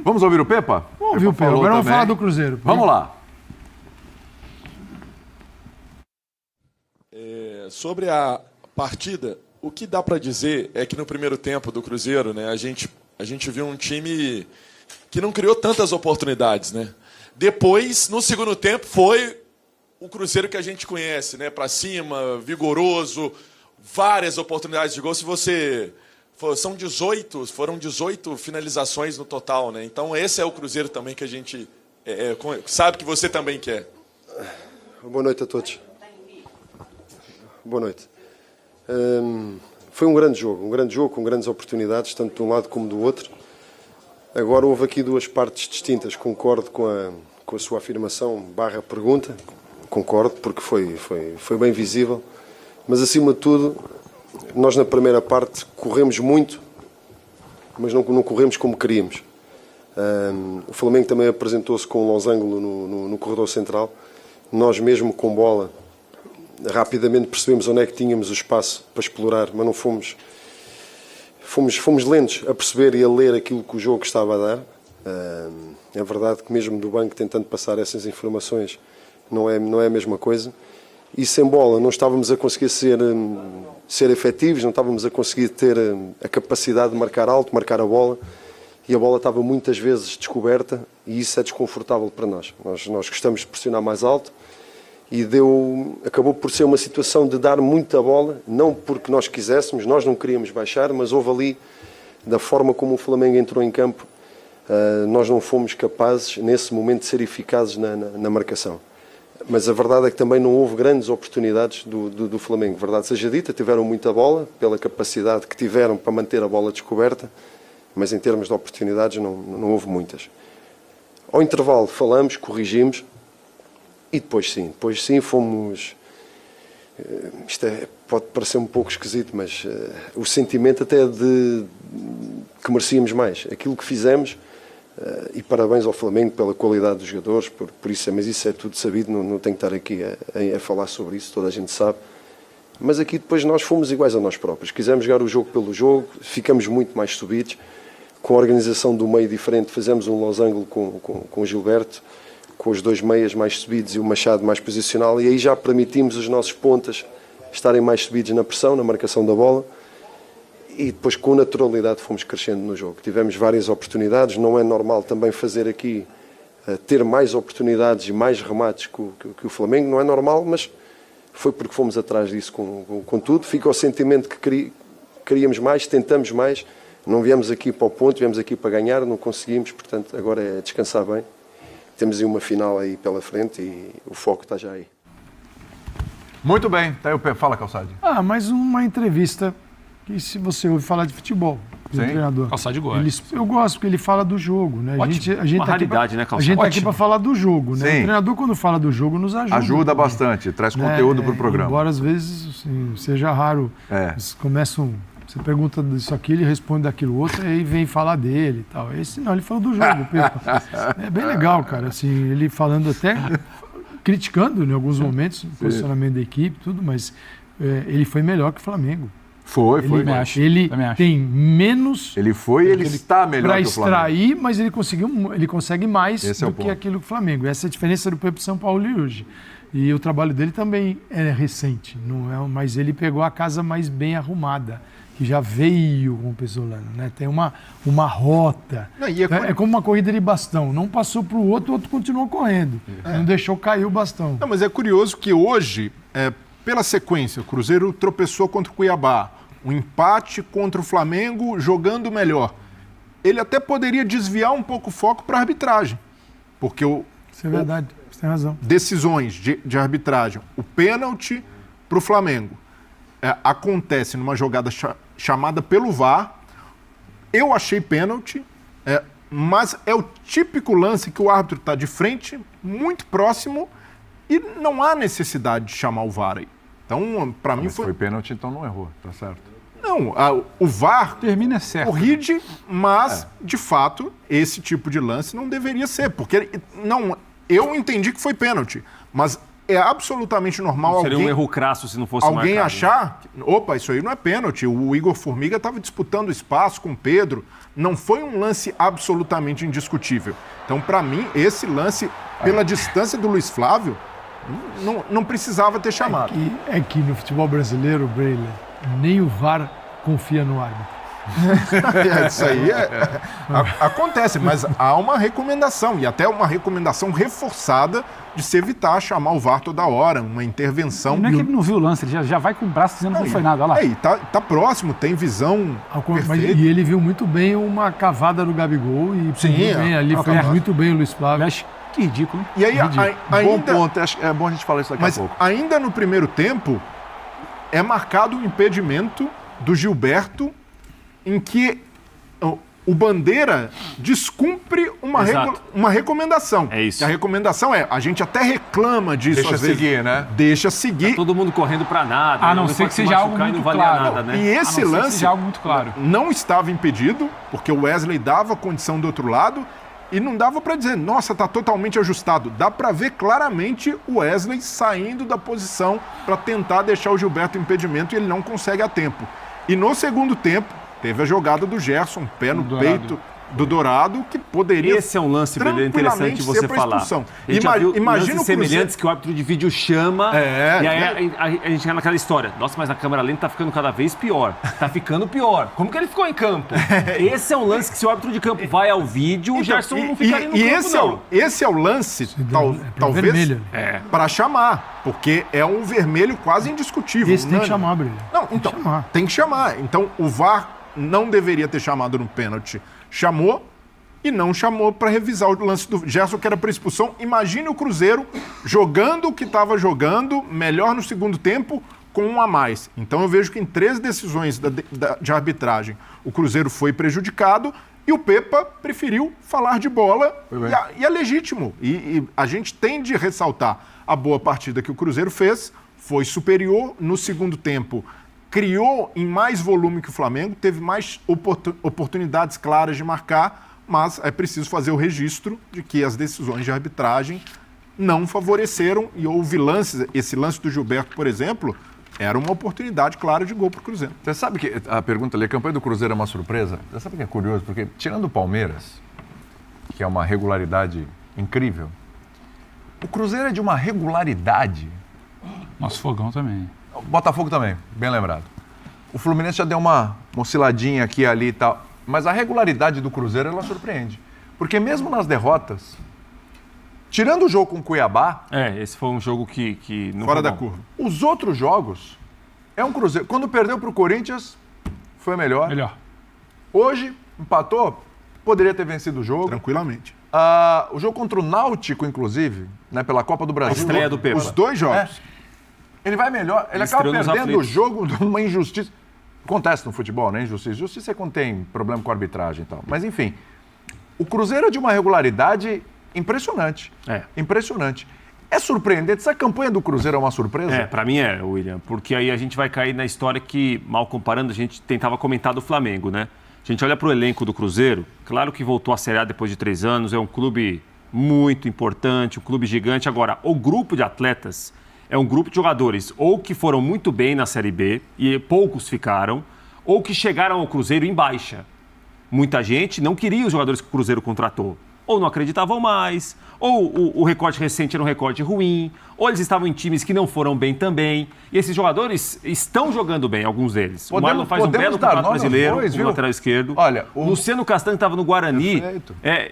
Vamos ouvir o Pepa? Vamos ouvir o Pepa. Agora vamos falar do Cruzeiro. Vamos lá. Sobre a partida, o que dá para dizer é que no primeiro tempo do Cruzeiro, né, a gente viu um time que não criou tantas oportunidades, né? Depois, no segundo tempo, foi o Cruzeiro que a gente conhece, né? Para cima, vigoroso, várias oportunidades de gol. Se você foram 18 finalizações no total, né? Então esse é o Cruzeiro também que a gente sabe que você também quer. Boa noite a todos. Boa noite. Foi um grande jogo com grandes oportunidades, tanto de um lado como do outro. Agora houve aqui duas partes distintas. Concordo com a sua afirmação / pergunta. Concordo, porque foi bem visível. Mas, acima de tudo, nós na primeira parte corremos muito, mas não corremos como queríamos. O Flamengo também apresentou-se com um losango no corredor central. Nós mesmo com bola, rapidamente percebemos onde é que tínhamos o espaço para explorar, mas não fomos lentos a perceber e a ler aquilo que o jogo estava a dar. É verdade que mesmo do banco, tentando passar essas informações, não é a mesma coisa. E sem bola não estávamos a conseguir ser efetivos, não estávamos a conseguir ter a capacidade de marcar alto, marcar a bola, e a bola estava muitas vezes descoberta, e isso é desconfortável para nós. Nós gostamos de pressionar mais alto, e acabou por ser uma situação de dar muita bola, não porque nós quiséssemos, nós não queríamos baixar, mas houve ali, da forma como o Flamengo entrou em campo, nós não fomos capazes, nesse momento, de ser eficazes na marcação. Mas a verdade é que também não houve grandes oportunidades do Flamengo. Verdade seja dita, tiveram muita bola, pela capacidade que tiveram para manter a bola descoberta, mas em termos de oportunidades não houve muitas. Ao intervalo falamos, corrigimos, e depois sim fomos... Isto pode parecer um pouco esquisito, mas o sentimento até de que merecíamos mais. Aquilo que fizemos, e parabéns ao Flamengo pela qualidade dos jogadores, por isso, mas isso é tudo sabido, não tenho que estar aqui a falar sobre isso, toda a gente sabe. Mas aqui depois nós fomos iguais a nós próprios. Quisemos jogar o jogo pelo jogo, ficamos muito mais subidos, com a organização do meio diferente, fizemos um losango com o Gilberto, com os dois meias mais subidos e o Machado mais posicional, e aí já permitimos os nossos pontas estarem mais subidos na pressão, na marcação da bola, e depois com naturalidade fomos crescendo no jogo. Tivemos várias oportunidades, não é normal também fazer aqui, ter mais oportunidades e mais remates que o Flamengo, não é normal, mas foi porque fomos atrás disso com tudo. Fica o sentimento que queríamos mais, tentamos mais, não viemos aqui para o ponto, viemos aqui para ganhar, não conseguimos, portanto agora é descansar bem. Temos aí uma final aí pela frente e o foco está já aí. Muito bem. Tá aí o Pepa. Fala, Calçade. Mais uma entrevista que, se você ouve falar de futebol, do treinador. Calçade gosta. Eu gosto, porque ele fala do jogo, né? A gente uma raridade, né, Calçade? A gente está aqui para falar do jogo, né? Sim. O treinador, quando fala do jogo, nos ajuda. Ajuda bastante, traz conteúdo para o programa. Embora às vezes assim, seja raro, eles começam... Você pergunta disso aqui, ele responde daquilo outro, e aí vem falar dele e tal. Esse não, ele falou do jogo, Pepa. É bem legal, cara, assim, ele falando até, criticando em alguns momentos o posicionamento da equipe, tudo, mas ele foi melhor que o Flamengo. Foi. Ele tem menos... Ele está melhor que o Flamengo. Para extrair, mas ele consegue mais do que ponto. aquilo que o Flamengo. Essa é a diferença do Pepa São Paulo e hoje. E o trabalho dele também é recente, mas ele pegou a casa mais bem arrumada, que já veio com o Pesolano, né? Tem uma rota. É como uma corrida de bastão. Não passou para o outro continuou correndo. Não deixou cair o bastão. Não, mas é curioso que hoje, pela sequência, o Cruzeiro tropeçou contra o Cuiabá, um empate contra o Flamengo, jogando melhor. Ele até poderia desviar um pouco o foco para a arbitragem, porque isso é verdade, você tem razão. Decisões de arbitragem, o pênalti para o Flamengo. Acontece numa jogada chamada pelo VAR. Eu achei pênalti, mas é o típico lance que o árbitro está de frente, muito próximo, e não há necessidade de chamar o VAR aí. Então, para mim foi pênalti, então não errou, tá certo? Não, o VAR termina certo. Corrige, mas, de fato, esse tipo de lance não deveria ser, porque eu entendi que foi pênalti, mas é absolutamente normal Seria alguém... um erro crasso se não fosse Alguém marcado. achar, opa, isso aí não é pênalti. O Igor Formiga estava disputando espaço com o Pedro. Não foi um lance absolutamente indiscutível. Então, para mim, esse lance, pela distância do Luiz Flávio, não precisava ter chamado. É que no futebol brasileiro, Breila, nem o VAR confia no árbitro. Isso aí acontece, mas há uma recomendação, e até uma recomendação reforçada de se evitar chamar o VAR toda hora, uma intervenção. Não é que ele não viu o lance, ele já vai com o braço dizendo que não foi nada, olha lá. E tá próximo, tem visão perfeita. E ele viu muito bem uma cavada do Gabigol e Sim, bem, ali foi muito bem o Luiz Flávio. Aliás, que ridículo, hein? E aí, ainda, Bom ponto, acho que é bom a gente falar isso daqui a pouco. Ainda no primeiro tempo, é marcado o impedimento do Gilberto, em que o Bandeira descumpre uma recomendação. É isso. E a recomendação a gente até reclama disso Deixa às vezes. seguir, né? Deixa seguir. Todo mundo correndo pra nada. A não ser que seja algo muito claro. Nada, né? E esse lance seja algo muito claro. não estava impedido, porque o Wesley dava condição do outro lado, e não dava para dizer, nossa, tá totalmente ajustado. Dá para ver claramente o Wesley saindo da posição para tentar deixar o Gilberto em impedimento, e ele não consegue a tempo. E no segundo tempo, teve a jogada do Gerson, pé no peito do Dourado, que poderia. Esse é um lance interessante você falar. Imagina lances semelhantes que o árbitro de vídeo chama. E aí a gente chega naquela história. Nossa, mas a câmera lenta tá ficando cada vez pior. Tá ficando pior. Como que ele ficou em campo? Esse é um lance que se o árbitro de campo vai ao vídeo, o Gerson não ficaria no campo, não. Esse é o lance, talvez, para chamar. Porque é um vermelho quase indiscutível. Esse tem que chamar, Brilho. Não, então, tem que chamar. Então, o VAR não deveria ter chamado no pênalti. Chamou e não chamou para revisar o lance do Gerson, que era para expulsão. Imagine o Cruzeiro jogando o que estava jogando, melhor no segundo tempo, com um a mais. Então eu vejo que em 3 decisões de arbitragem o Cruzeiro foi prejudicado e o Pepa preferiu falar de bola e é legítimo. E a gente tem de ressaltar a boa partida que o Cruzeiro fez, foi superior no segundo tempo. Criou em mais volume que o Flamengo, teve mais oportunidades claras de marcar, mas é preciso fazer o registro de que as decisões de arbitragem não favoreceram e houve lances. Esse lance do Gilberto, por exemplo, era uma oportunidade clara de gol para o Cruzeiro. Você sabe que a pergunta ali, a campanha do Cruzeiro é uma surpresa? Você sabe que é curioso? Porque tirando o Palmeiras, que é uma regularidade incrível, o Cruzeiro é de uma regularidade. Nosso Fogão também. O Botafogo também, bem lembrado. O Fluminense já deu uma osciladinha aqui e ali e tal. Mas a regularidade do Cruzeiro, ela surpreende. Porque mesmo nas derrotas, tirando o jogo com o Cuiabá... esse foi um jogo que não fora foi da bom. curva. Os outros jogos, é um Cruzeiro. Quando perdeu para o Corinthians, foi melhor. Hoje, empatou, poderia ter vencido o jogo. Tranquilamente. O jogo contra o Náutico, inclusive, né, pela Copa do Brasil. A estreia do Pepa. Os 2 jogos. Ele vai melhor. Ele acaba perdendo o jogo numa injustiça. Acontece no futebol, né? Injustiça. Justiça é quando tem problema com a arbitragem e tal. Mas, enfim, o Cruzeiro é de uma regularidade impressionante. Impressionante. É surpreendente. Essa campanha do Cruzeiro é uma surpresa? Pra mim William. Porque aí a gente vai cair na história que, mal comparando, a gente tentava comentar do Flamengo, né? A gente olha para o elenco do Cruzeiro, claro que voltou à Série A depois de 3 anos, é um clube muito importante, um clube gigante. Agora, o grupo de atletas é um grupo de jogadores ou que foram muito bem na Série B, e poucos ficaram, ou que chegaram ao Cruzeiro em baixa. Muita gente não queria os jogadores que o Cruzeiro contratou. Ou não acreditavam mais, ou o recorde recente era um recorde ruim, ou eles estavam em times que não foram bem também. E esses jogadores estão jogando bem, alguns deles. O Marlon faz um belo campeonato brasileiro, o lateral esquerdo. Olha, o Luciano Castanho estava no Guarani.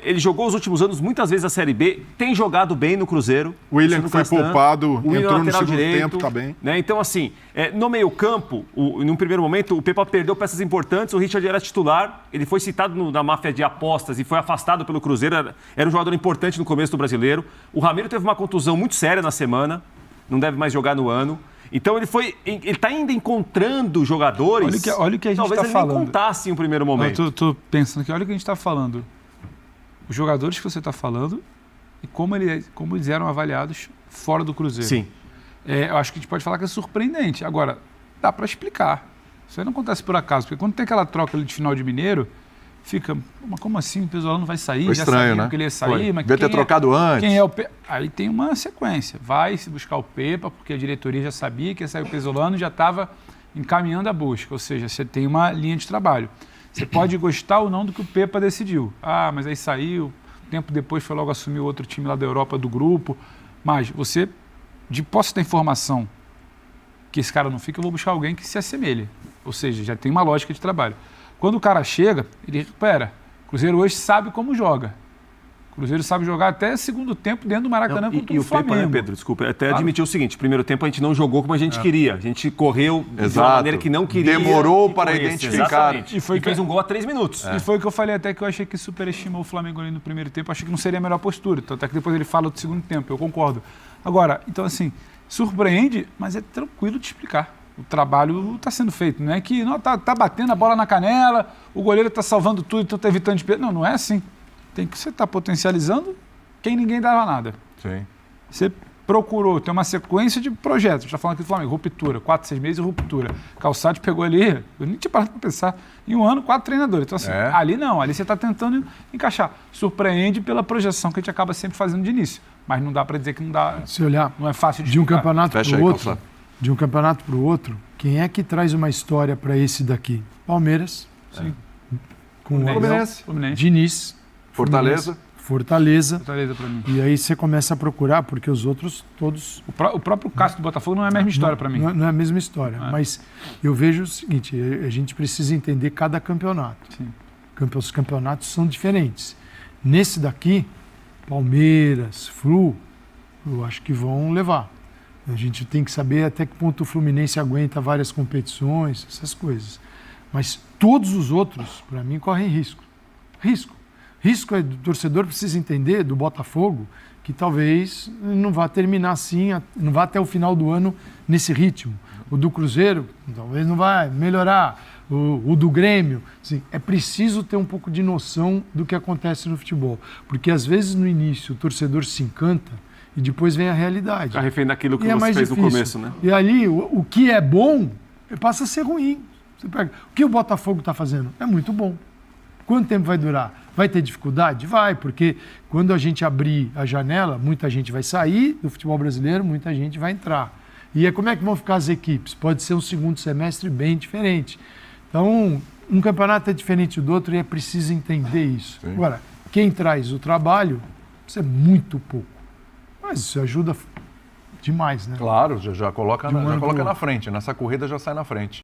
Ele jogou os últimos anos muitas vezes a Série B, tem jogado bem no Cruzeiro. O William, que foi poupado, entrou no segundo tempo, tá bem. Né? Então, assim, no meio-campo, num primeiro momento, o Pepa perdeu peças importantes, o Richard era titular, ele foi citado na máfia de apostas e foi afastado pelo Cruzeiro, era um jogador importante no começo do Brasileiro. O Ramiro teve uma contusão muito séria na semana, não deve mais jogar no ano. Então ele está ainda encontrando jogadores. Olha o que a gente está falando. Talvez ele nem contasse em um primeiro momento. Eu tô pensando aqui, olha o que a gente está falando. Os jogadores que você está falando e como eles eram avaliados fora do Cruzeiro. Sim. Eu acho que a gente pode falar que é surpreendente. Agora, dá para explicar. Isso aí não acontece por acaso, porque quando tem aquela troca ali de final de Mineiro, fica, mas como assim o Pesolano vai sair? Foi estranho, já sabia né? que ele ia sair, mas devia ter trocado antes. Quem é o Pepa? Aí tem uma sequência. Vai se buscar o Pepa, porque a diretoria já sabia que ia sair o Pesolano e já estava encaminhando a busca. Ou seja, você tem uma linha de trabalho. Você pode gostar ou não do que o Pepa decidiu. Ah, mas aí saiu, tempo depois foi logo assumir outro time lá da Europa do grupo. Mas você, de posse da informação que esse cara não fica, eu vou buscar alguém que se assemelhe. Ou seja, já tem uma lógica de trabalho. Quando o cara chega, ele recupera. O Cruzeiro hoje sabe como joga. O Cruzeiro sabe jogar até segundo tempo dentro do Maracanã contra o Flamengo. E o Pepa, né, Pedro? Desculpa, até admitiu o seguinte, primeiro tempo a gente não jogou como a gente queria. A gente correu de uma maneira que não queria. Demorou para identificar. E fez um gol a 3 minutos. E foi o que eu falei até, que eu achei que superestimou o Flamengo ali no primeiro tempo. Achei que não seria a melhor postura. Então, até que depois ele fala do segundo tempo, eu concordo. Agora, então assim, surpreende, mas é tranquilo de explicar. O trabalho está sendo feito. Não é que não tá batendo a bola na canela, o goleiro está salvando tudo, então está evitando de perder. Não, não é assim. Tem que você estar potencializando quem ninguém dava nada. Sim. Você procurou, tem uma sequência de projetos. A gente está falando aqui do Flamengo, ruptura, 4, 6 meses de ruptura. Calçado pegou ali, eu nem tinha parado para pensar, em um ano, 4 treinadores. Então assim, ali não, ali você está tentando encaixar. Surpreende pela projeção que a gente acaba sempre fazendo de início. Mas não dá para dizer que não dá. Se olhar, não é fácil de um explicar. campeonato para o outro, Calçado. de um campeonato para o outro, quem é que traz uma história para esse daqui? Palmeiras, Sim. com o Abel, Fluminense. Diniz, Fortaleza. Fortaleza. Fortaleza para mim. E aí você começa a procurar, porque os outros todos... O próprio Cássio do Botafogo não é a mesma história para mim. Não é a mesma história. Mas eu vejo o seguinte, a gente precisa entender cada campeonato. Sim. Os campeonatos são diferentes. Nesse daqui, Palmeiras, Flu, eu acho que vão levar. A gente tem que saber até que ponto o Fluminense aguenta várias competições, essas coisas. Mas todos os outros, para mim, correm risco. Risco é do torcedor precisa entender, do Botafogo, que talvez não vá terminar assim, não vá até o final do ano nesse ritmo. O do Cruzeiro talvez não vai melhorar. O do Grêmio. Assim, é preciso ter um pouco de noção do que acontece no futebol. Porque às vezes no início o torcedor se encanta e depois vem a realidade. Fica refém daquilo que E é você mais fez difícil. no começo, né? E ali, o que é bom passa a ser ruim. Você pega, o que o Botafogo está fazendo? É muito bom. Quanto tempo vai durar? Vai ter dificuldade? Vai, porque quando a gente abrir a janela, muita gente vai sair do futebol brasileiro, muita gente vai entrar. E como é que vão ficar as equipes? Pode ser um segundo semestre bem diferente. Então, um campeonato é diferente do outro e é preciso entender isso. Sim. Agora, quem traz o trabalho, isso é muito pouco. Mas isso ajuda demais, né? Claro, já coloca, De um ano pro na outro. frente. Nessa corrida já sai na frente.